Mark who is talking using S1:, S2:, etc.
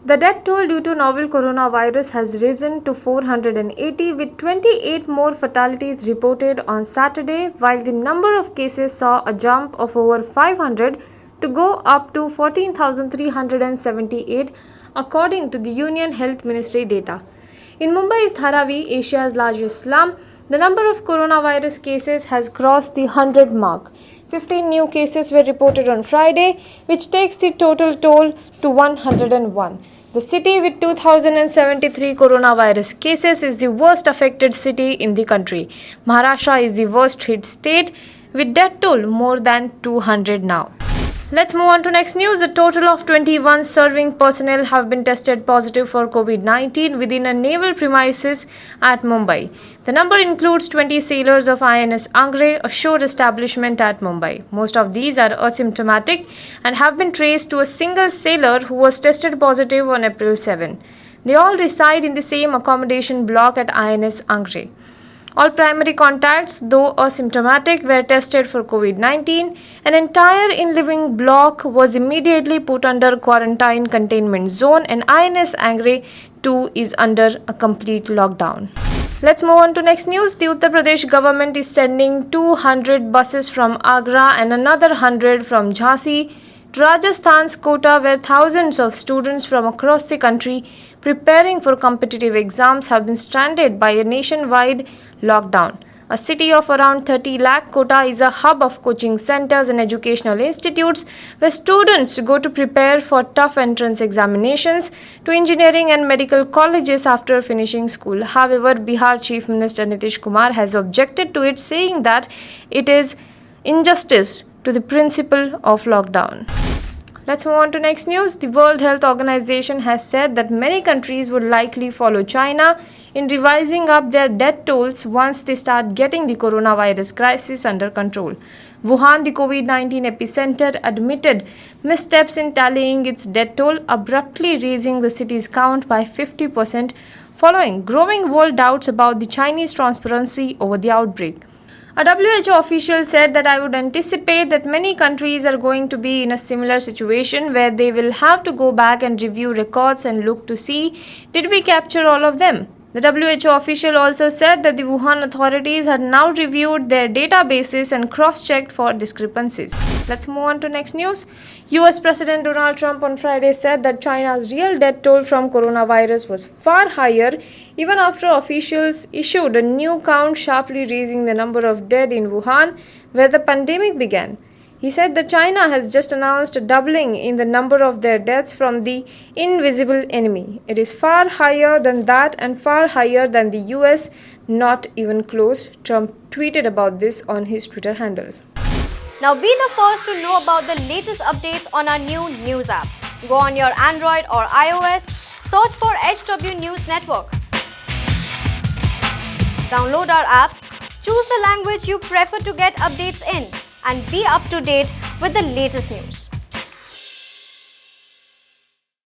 S1: The death toll due to novel coronavirus has risen to 480, with 28 more fatalities reported on Saturday, while the number of cases saw a jump of over 500 to go up to 14,378, according to the Union Health Ministry data. In Mumbai's Dharavi, Asia's largest slum, the number of coronavirus cases has crossed the 100 mark. 15 new cases were reported on Friday, which takes the total toll to 101. The city with 2,073 coronavirus cases is the worst affected city in the country. Maharashtra is the worst hit state with death toll more than 200 now. Let's move on to next news. A total of 21 serving personnel have been tested positive for COVID-19 within a naval premises at Mumbai. The number includes 20 sailors of INS Angre, a shore establishment at Mumbai. Most of these are asymptomatic and have been traced to a single sailor who was tested positive on April 7. They all reside in the same accommodation block at INS Angre. All primary contacts, though asymptomatic, were tested for COVID-19. An entire in-living block was immediately put under quarantine containment zone, and INS Angre too is under a complete lockdown. Let's move on to next news. The Uttar Pradesh government is sending 200 buses from Agra and another 100 from Jhansi to Rajasthan's Kota, where thousands of students from across the country preparing for competitive exams have been stranded by a nationwide lockdown. A city of around 30 lakh, Kota is a hub of coaching centers and educational institutes where students go to prepare for tough entrance examinations to engineering and medical colleges after finishing school. However, Bihar Chief Minister Nitish Kumar has objected to it, saying that it is injustice to the principle of lockdown. Let's move on to next news. The World Health Organization has said that many countries would likely follow China in revising up their death tolls once they start getting the coronavirus crisis under control. Wuhan, the COVID-19 epicenter, admitted missteps in tallying its death toll, abruptly raising the city's count by 50% following growing world doubts about the Chinese transparency over the outbreak. A WHO official said that I would anticipate that many countries are going to be in a similar situation where they will have to go back and review records and look to see, did we capture all of them? The WHO official also said that the Wuhan authorities had now reviewed their databases and cross-checked for discrepancies. Let's move on to next news. US President Donald Trump on Friday said that China's real death toll from coronavirus was far higher even after officials issued a new count, sharply raising the number of dead in Wuhan, where the pandemic began. He said that China has just announced a doubling in the number of their deaths from the invisible enemy. It is far higher than that and far higher than the US, not even close. Trump tweeted about this on his Twitter handle.
S2: Now be the first to know about the latest updates on our new news app. Go on your Android or iOS, search for HW News Network. Download our app, choose the language you prefer to get updates in, and be up to date with the latest news.